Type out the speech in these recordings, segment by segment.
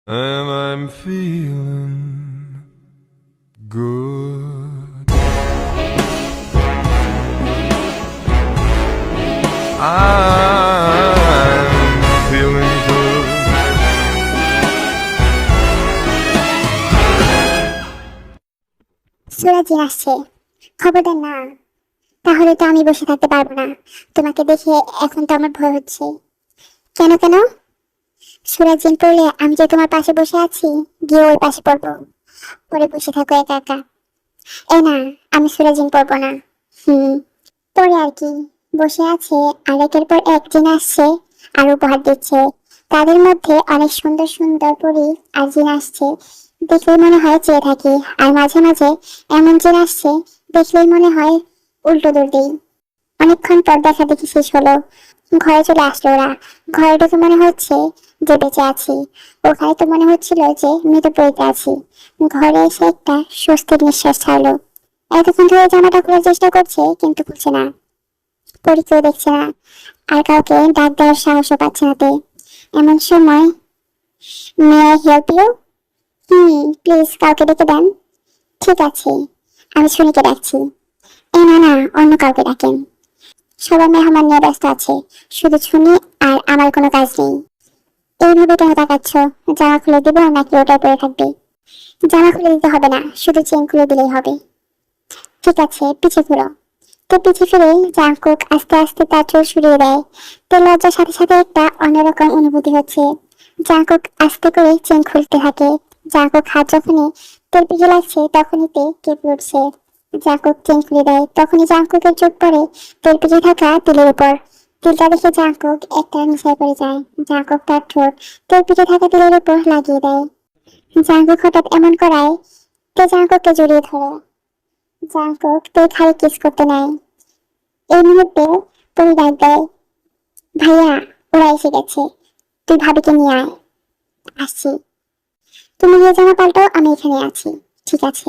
And I'm feeling good. I'm feeling good. সুরাজি আসছে, খবরদার না। তাহলে তো আমি বসে থাকতে পারবো না। তোমাকে দেখে এখন তো আমার ভয় হচ্ছে। কেন কেন? সুরাজিন পড়লে আমি যে তোমার পাশে বসে আছি, গিয়ে ওই পাশে পড়বো। পরে বসে থাকো একা একা। এ না, আমি সুরাজিন পড়বো না। হুম, পরে আর কি, বসে আছে আর একের পর এক জিন আসছে আর উপহার দিচ্ছে। তাদের মধ্যে অনেক সুন্দর সুন্দর পরী আর জিন আসছে, দেখলেই মনে হয় চেয়ে থাকি। আর মাঝে মাঝে এমন জিন আসছে, দেখলেই মনে হয় উল্টো দৌড় দিই। অনেকক্ষণ পর দেখা দেখি শেষ হলো। ঘরে চলে আসলো ওরা। ঘরে ঢুকে মনে হচ্ছে যে বেঁচে আছি, ওখানে তো মনে হচ্ছিল যে মৃত পড়ে আছি। ঘরে এসে একটা স্বস্তির নিঃশ্বাস ছাড়লো। এতক্ষণ ধরে জামাটা খোলার চেষ্টা করছে কিন্তু খুলছে না। পরীকেও দেখছে না, আর কাউকে ডাক দেওয়ার সাহসও পাচ্ছে না তে। এমন সময়, may I help you? Please কাউকে ডেকে দেন। ঠিক আছে, আমি শুনিকে ডাকছি। এ না না, অন্য কাউকে ডাকেন। সবাই মেহমান নিয়ে ব্যস্ত আছে, শুধু শুনি আর আমার কোনো কাজ নেই। এইভাবে কেন তাকাচ্ছ? জামা খুলে দিব নাকি ওটাই পরে থাকবে? জামা খুলে দিতে হবে না, শুধু চেন খুলে দিলেই হবে। ঠিক আছে, পিছে ঘুরো। তো পিছে ফিরে জাংকুক আস্তে আস্তে তার চোখ সরিয়ে দেয়। তো লজ্জার সাথে সাথে একটা অন্যরকম অনুভূতি হচ্ছে। জাংকুক আস্তে করে চেন খুলতে থাকে। জাংকুক হাত যখনই তেল পিঠে লাগছে তখনই তে কেঁপে উঠছে। জাংকুক চেন খুলে দেয়, তখনই জাংকুকের চোখ পড়ে তেল পিঠে থাকা তিলের উপর। তিলটা দেখে জাংকুক একটা নেশায় পড়ে যায়। জাংকুক তার ঠোঁট তেল পিঠে থাকা তিলের উপর লাগিয়ে দেয়। জাংকুক হঠাৎ এমন করায় তে জাংকুককে জড়িয়ে ধরে। জাংকুক তে খালি কিস করতে নেয়। এই মুহূর্তে তুমি ডাক দেয়, ভাইয়া, ওরা এসে গেছে, তুই ভাবিকে নিয়ে আয়। আসছি। তুমি গিয়ে জামা পাল্টাও, আমি এখানে আছি। ঠিক আছে।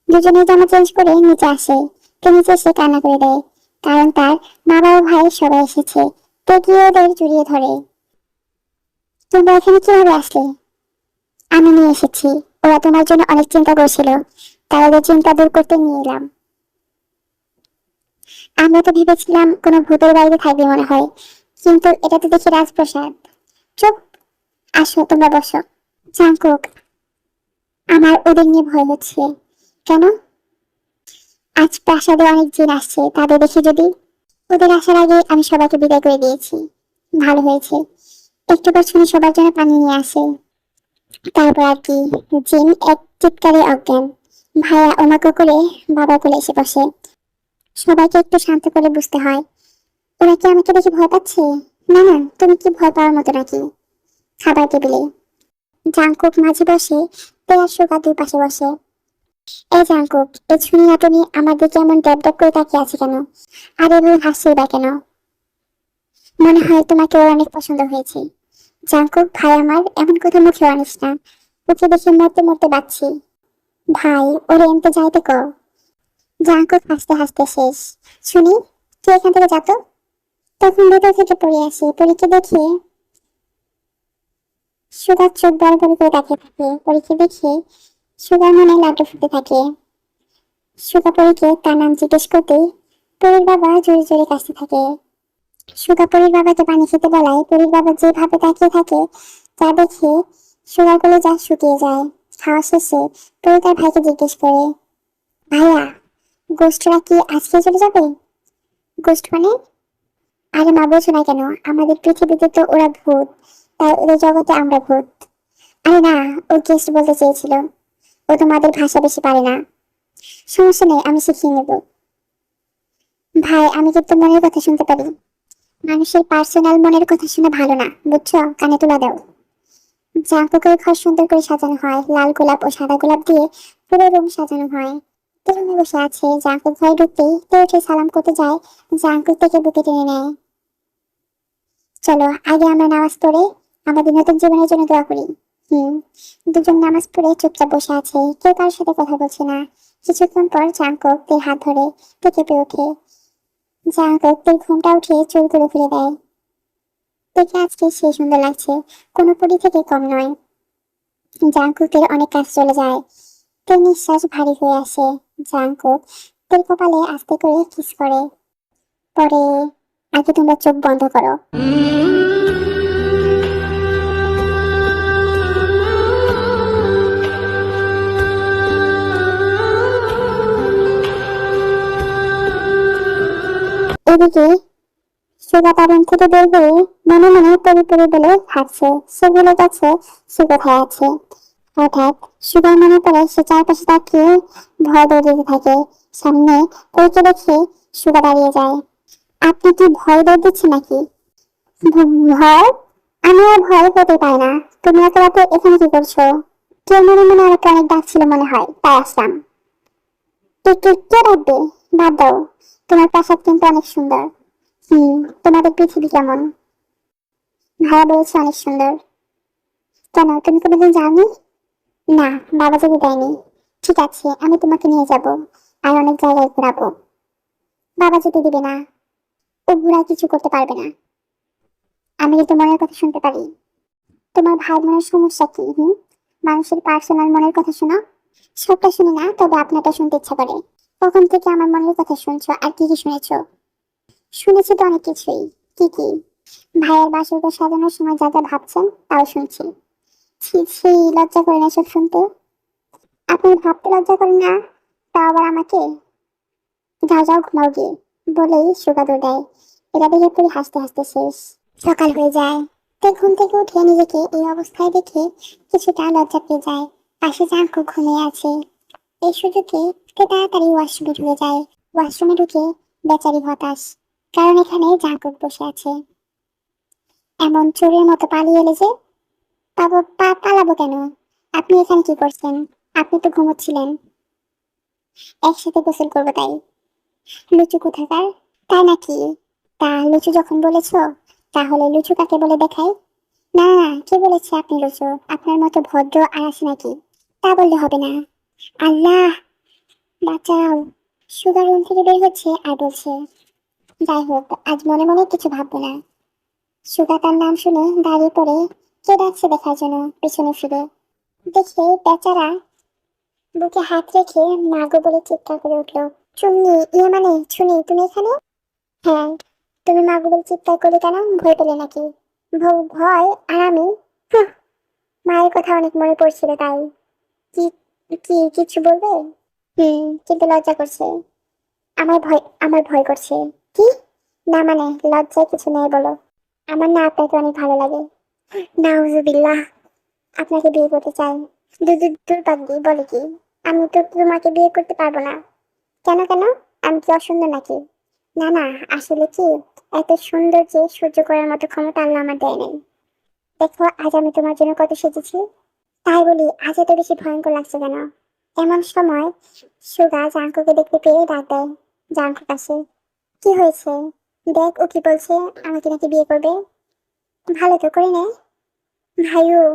দুজনে জামা চেঞ্জ করে নিচে আসে। তো নিচে এসে কান্না করে দেয়, কারণ তার মা বাবা ভাই সবাই এসেছে। তো গিয়ে ওদের জড়িয়ে ধরে। তোমরা এখানে কিভাবে আসলে? আমি নিয়ে এসেছি। ওরা তোমার জন্য অনেক চিন্তা করছিল, তাই ওদের চিন্তা দূর করতে নিয়ে এলাম। আমরা তো ভেবেছিলাম কোনো ভূতের বাড়িতে থাকবে মনে হয়, কিন্তু এটা তো দেখি রাজপ্রাসাদ। চুপ, আসো তোমরা বসো। জাংকুক, আমার ওদের নিয়ে ভয় হচ্ছে। কেন? আজ প্রাসাদে অনেক জিন আসছে, তাদের দেখি যদি। ওদের আসার আগে আমি সবাইকে বিদায় করে দিয়েছি। ভালো হয়েছে। একটু পর শুনি সবার জন্য পানি নিয়ে আসে। তারপর আর কি, জিন এক চিৎকারে অজ্ঞান। ভাইয়া ওমাকে করে বাবা কোলে এসে বসে। সবাইকে একটু শান্ত করে বুঝতে হয়। ওরা কি আমাকে দেখে ভয় পাচ্ছে? না না, তুমি কি ভয় পাওয়ার মতো নাকি? খাবার টেবিলে জাংকুক মাঝে বসে, পেয়ার সুগা দুই পাশে বসে। এই জাংকুক, এই ছুনি নাটনি আমার দিকে এমন ড্যাব ড্যাব করে তাকিয়ে আছে কেন? আর এভাবে হাসছে বা কেন? মনে হয় তোমাকে ওর অনেক পছন্দ হয়েছে। জাংকুক ভাই আমার, এমন কথা মুখে আনিস না। ওকে দেখে মরতে মরতে বাঁচছি। ভাই, ওরে এমতে যাইতে কও। জাংকুক হাসতে হাসতে শেষ। শুনি, তুই এখান থেকে যা তো। তখন ভেতর থেকে পড়ে আসি, পরীকে দেখে সুগার চোখ বড় বড় করে তাকিয়ে থাকে। পরীকে দেখে সুগার মনে লাড্ডু ফুটতে থাকে। সুগা পরীকে তার নাম জিজ্ঞেস করতেই পরীর বাবা জোরে জোরে কাশতে থাকে। সুগা পরীর বাবাকে পানি খেতে বলায় পরীর বাবা যেভাবে তাকিয়ে থাকে তা দেখে সুগার গলে যা শুকিয়ে যায়। খাওয়া শেষে পরী তার ভাইকে জিজ্ঞেস করে, ভাইয়া, গোষ্ঠরা কি আজকে চলে যাবে? গোষ্ঠ মানে? আরে মা, বোঝো না কেন? আমাদের পৃথিবীতে তো ওরা ভূত, তাই ওদের জগতে আমরা ভূত। আরে না, ও গেস্ট বলতে চেয়েছিল। ও তোমাদের ভাষা বেশি পারে না। সমস্যা নেই, আমি শিখিয়ে নেব। ভাই, আমি কিন্তু মনের কথা শুনতে পারি। মানুষের পার্সোনাল মনের কথা শুনে ভালো না, বুঝছো? কানে তুলা দাও। জাঁকুকের ঘর সুন্দর করে সাজানো হয়, লাল গোলাপ ও সাদা গোলাপ দিয়ে পুরো রুম সাজানো হয়। তেমনি বসে আছে। জাঁকুক ঘরে ঢুকতেই তো উঠে সালাম করতে যায়। জাঁকুক থেকে বুকে টেনে নেয়। চলো আগে আমরা নামাজ পড়ে আমাদের নতুন জীবনের জন্য দোয়া করি। হুম। দুজন নামাজ পড়ে চুপচাপ বসে আছে, কেউ কারোর সাথে কথা বলছে না। কিছুক্ষণ পর জাঁকুক তের হাত ধরে তো কেঁপে ওঠে। জাঁকুক তের ঘুমটা উঠিয়ে চুলগুলো খুলে দেয়। দেখে আজকে সে সুন্দর লাগছে, কোনো পরী থেকে কম নয়। জাঙ্কুকের অনেক কাজ চলে যায়। তোর নিঃশ্বাস ভারী হয়ে আসে। জাঙ্কুক তোর কপালে আস্তে করে কিস করে। পরে আগে তোমরা চোখ বন্ধ করো। এদিকে সুগা তার রুম থেকে বের হয়ে মনে মনে পরি পরি বলে হাঁটছে। সে ভুলে গেছে সে কোথায় আছে। হঠাৎ সুগার মনে পড়ে সে চারপাশে তাকিয়ে ভয় দৌড়িতে থাকে। সামনে পরীকে দেখে সুগা দাঁড়িয়ে যায়। আপনি কি ভয় দৌড় দিচ্ছেন নাকি? ভয়? আমি আর ভয় পেতে পাই না। তুমি এত রাতে এখানে কি করছো? কেউ মনে মনে আমাকে অনেক ডাকছিল মনে হয়, তাই আসলাম। কে ডাকবে? বাদ দাও। তোমার প্রাসাদ কিন্তু অনেক সুন্দর। তোমাদের পৃথিবী কেমন? ভাইয়া বলেছে অনেক সুন্দর। কেন, তুমি কোনোদিন যাওনি? না, বাবা যদি দেয়নি। ঠিক আছে, আমি তোমাকে নিয়ে যাব আর অনেক জায়গায় ঘোরাবো। বাবা যদি দিবে না, ও ঘোরা কিছু করতে পারবে না। আমি কিন্তু মনের কথা শুনতে পারি। তোমার ভাই বোনের সমস্যা কি? মানুষের পার্সোনাল মনের কথা শোনা? সবটা শুনি না, তবে আপনারটা শুনতে ইচ্ছা করে। কখন থেকে আমার মনের কথা শুনছো আর কি কি শুনেছো? শুনেছি তো অনেক কিছুই। কি কি? ভাইয়ের বাসরঘর সাজানোর সময় যা যা ভাবছেন তাও শুনছি। ছি ছি, লজ্জা করে না সব শুনতে। আপনি ভাবতে লজ্জা করেন না, তা আবার আমাকে? যাও যাও ঘুমাও গিয়ে, বলেই সুগা দৌড় দেয়। এটা দেখে পুরো হাসতে হাসতে শেষ। সকাল হয়ে যায়। তে ঘুম থেকে উঠে নিজেকে এই অবস্থায় দেখে কিছুটা লজ্জা পেয়ে যায়। পাশে জাঙ্কুক ঘুমিয়ে আছে। এই সুযোগে তে তাড়াতাড়ি ওয়াশরুমে ঢুকে যায়। ওয়াশরুমে ঢুকে বেচারি হতাশ, কারণ এখানে জাঙ্কুক বসে আছে। এমন চোরের মতো পালিয়ে এলে যে? পালাবো কেন? আপনি এখানে কি করছেন? আপনি তো ঘুমোচ্ছিলেন। একসাথে গোসল করবো তাই। লুচু কোথাকার? তাই নাকি? তা লুচু যখন বলেছো, তাহলে লুচু কাকে বলে দেখাই। না না, কে বলেছে আপনি লুচু? আপনার মতো ভদ্র আর আছে নাকি? তা বললে হবে না। আল্লাহ বাঁচাও। সুগার রুম থেকে বের হচ্ছে আর বলছে, যাই হোক, আজ মনে মনে কিছু ভাববো না। সুগা তার নাম শুনে দাঁড়িয়ে পড়ে কে ডাকছে দেখার জন্য পেছনে ফিরে দেখে বেচারা বুকে হাত রেখে মাগো বলে চিৎকার করে উঠলো। চুন্নি, ইয়ে মানে ছুনি, তুমি এখানে? হ্যাঁ। তুমি মাগো বলে চিৎকার করলে কেন? ভয় পেলে নাকি? ভয়? আর আমি? হুঁ, মায়ের কথা অনেক মনে পড়ছিল তাই। কি? কিছু বলবে? কিন্তু লজ্জা করছে। আমার ভয় করছে। কি? না মানে, লজ্জায় কিছু নেই বলো। আমার না আপনাকে অনেক ভালো লাগে। নাউজুবিল্লাহ, আপনাকে বিয়ে করতে চাই। দূর দূর দূর পাগলি, বলে কি? আমি তো তোমাকে বিয়ে করতে পারবো না। কেন কেন? আমি কি অসুন্দর নাকি? না না, আসলে কি, এত সুন্দর যে সহ্য করার মতো ক্ষমতা আল্লাহ আমার দেয় নাই। দেখো আজ আমি তোমার জন্য কত সেজেছি। তাই বলি আজ এত বেশি ভয়ঙ্কর লাগছে কেন? এমন সময় সুগা জাঙ্কুকে দেখতে পেয়ে ডাক দেয়। জাঙ্কুক আসে। কি হয়েছে? দেখ ও কি বলছে, আমাকে নাকি বিয়ে করবে। ভালো তো করে নে। ভাইও,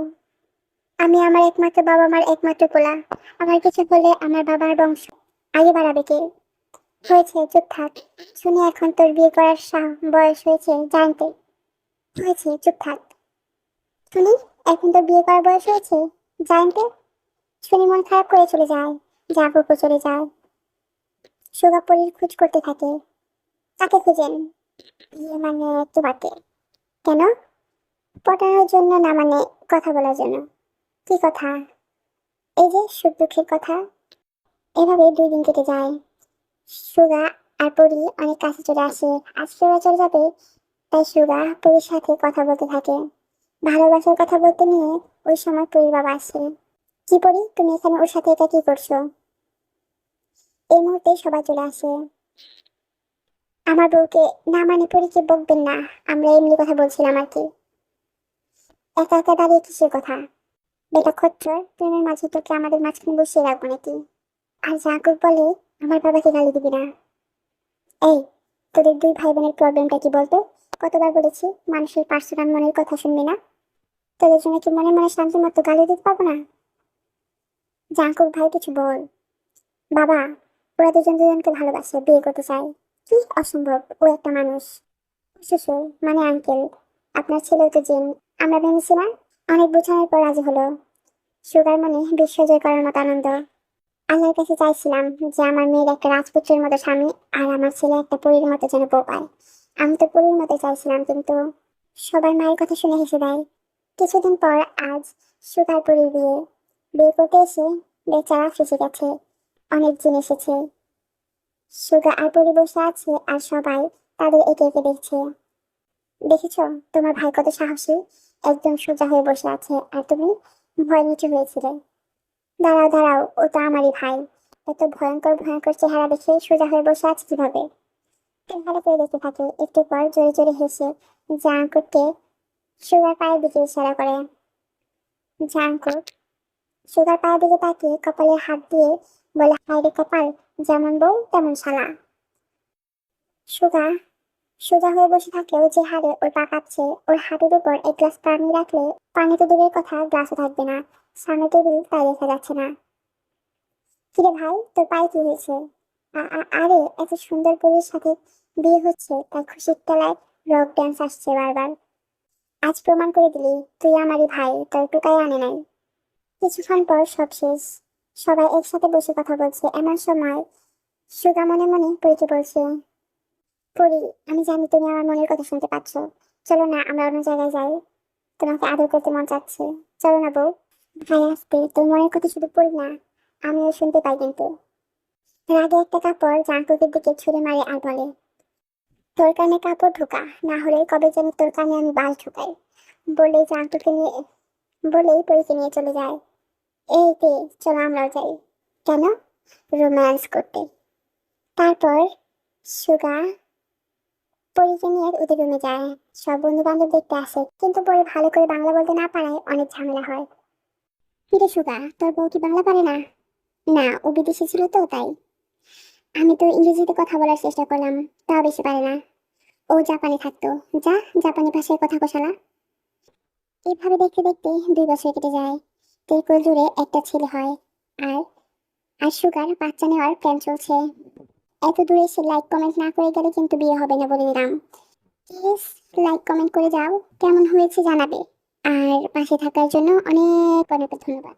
আমি আমার একমাত্র বাবা মার একমাত্র পোলা। আমার কিছু হলে আমার বাবার বংশ আগে বাড়াবে কে? হয়েছে, চুপ থাক। শুনি এখন তোর বিয়ে করার বয়স হয়েছে জানতে। হয়েছে, চুপ থাক। শুনি, এখন তোর বিয়ে করার বয়স হয়েছে জানতে। শুনি মন খারাপ করে চলে যায়। জাগরুকও চলে যায়। সুগাপরির খোঁজ করতে থাকে। তাকে খুঁজেন? ইয়ে মানে তোমাকে। কেন? পটানোর জন্য না মানে কথা বলার জন্য। কি কথা? এই যে সুখ দুঃখের কথা। এভাবে 2 দিন কেটে যায়। সুগা আর পরি অনেক কাছে চলে আসে। আজ সুগা চলে যাবে, তাই সুগা পরির সাথে কথা বলতে থাকে। ভালোবাসার কথা বলতে নিয়ে ওই সময় পরির বাবা আসে। কি পরি, তুমি এখানে ওর সাথে এটা কি করছো? এই মুহূর্তে সবাই চলে আসে। আমার বউকে না মানে পরীকে বকবেন না, আমরা এমনি কথা বলছিলাম আর কি। একা একা দাঁড়িয়ে কিসের কথা? বেটা খচ্চর, প্রেমের মাঝে তোকে আমাদের মাঝখানে বসিয়ে রাখবো নাকি? আর জাগর বলে, আমার বাবাকে গালি দিবি না। এই, তোদের 2 ভাই বোনের প্রবলেমটা কি বলতো? কতবার বলেছি মানুষের পার্সোনাল মনের কথা শুনবি না। তোদের জন্য কি মনে মনে শান্তি মতো গালি দিতে পারবো না? জাঙ্কুক ভাই কিছু বল। বাবা, ওরা দুজন দুজনকে ভালোবাসে, বিয়ে করতে চায়। কি অসম্ভব, ও একটা মানুষ। শ্বশুর মানে আঙ্কেল, আপনার ছেলেও তো জিন। আমরা ভেবেছিলাম। অনেক বোঝানোর পর রাজি হলো। সুগার মনে বিশ্বজয় করার মতো আনন্দ। আল্লাহর কাছে চাইছিলাম যে আমার মেয়ের একটা রাজপুত্রের মতো স্বামী আর আমার ছেলে একটা পরীর মতো যেন বউ পায়। আমি তো পরীর মতো চাইছিলাম, কিন্তু সবাই মায়ের কথা শুনে হেসে দেয়। কিছুদিন পর আজ সুগার পরীর বিয়ে। বিয়ে করতে এসে বেচারা ফেসে গেছে। অনেক জিন এসেছে, সুগা আর পরি বসে আছে আর সবাই তাদের একে একে দেখছে। দেখেছো তোমার ভাই কত সাহসী, একদম সোজা হয়ে বসে আছে আর তুমি ভয় নিচু হয়েছিলে। দাঁড়াও দাঁড়াও, ও তো আমারই ভাই। এত ভয়ঙ্কর ভয়ঙ্কর চেহারা দেখে সোজা হয়ে বসে আছে কিভাবে? তুমি ভালো করে দেখতে থাকে, একটু পর জোরে জোরে হেসে জাঙ্কুককে সুগার পায়ের দিকে ইশারা করে। জাঙ্কুক সুগার পায়ের দিকে তাকিয়ে কপালে হাত দিয়ে বলে, হায় রে কপাল, যেমন বউ তেমন শালা। সুগা সোজা হয়ে বসে থাকলেও যে হারে ওর পা কাঁপছে, ওর হাঁটুর উপর এক গ্লাস পানি রাখলে পানি তো দূরের কথা, গ্লাসও থাকবে না। সামনে টেবিল, তাই দেখা যাচ্ছে না। কিরে ভাই, তোর পায়ে কি হয়েছে? আরে এত সুন্দর পরীর সাথে বিয়ে হচ্ছে তাই খুশির তলায় রক ড্যান্স আসছে বারবার। আজ প্রমাণ করে দিলি তুই আমারই ভাই, তোর টুকাই আনে নাই। কিছুক্ষণ পর সব শেষ, সবাই একসাথে বসে কথা বলছে। এমন সময় সুগা মনে মনে পরীকে বলছে, পরি, আমি জানি তুমি আমার মনের কথা শুনতে পাচ্ছ। চলো না আমরা অন্য জায়গায় যাই, তোমাকে আদর করতে মন চাচ্ছে। চলো না বউ। ভাই আসতে তোর মনের কথা শুধু পড়ি না, আমিও শুনতে পাই কিন্তু। রাগে একটা কাপড় জাঙ্কুকের দিকে ছুঁড়ে মারে আর বলে, তোর কানে কাপড় ঢোকা, না হলে কবে যেন তোর কানে আমি বাল ঢুকাই। বলেই জাঙ্কুকে নিয়ে বলেই পরীকে নিয়ে চলে যায়। এই তে, চলো আমরাও যাই। কেন? রোম্যান্স করতে। তারপর সুগা পরীকে নিয়ে ওদের রুমে যায়। সব বন্ধু বান্ধব দেখতে আসে, কিন্তু পরে ভালো করে বাংলা বলতে না পারায় অনেক ঝামেলা হয়। কিরে সুগা, তোর বউ কি বাংলা পারে না? না, ও বিদেশি ছিল তো তাই। আমি তো ইংরেজিতে কথা বলার চেষ্টা করলাম, তাও বেশি পারে না। ও জাপানে থাকতো, যা জাপানি ভাষায় কথা কষালা। এইভাবে দেখতে দেখতে 2 বছর কেটে যায়। তিরকুল জুড়ে একটা ছেলে হয়, আর আর সুগার বাচ্চা নেওয়ার প্ল্যান চলছে। এত দূরে এসে লাইক কমেন্ট না করে গেলে কিন্তু বিয়ে হবে না বলে দিলাম। প্লিজ লাইক কমেন্ট করে যাও, কেমন হয়েছে জানাবে। আর পাশে থাকার জন্য অনেক অনেক ধন্যবাদ।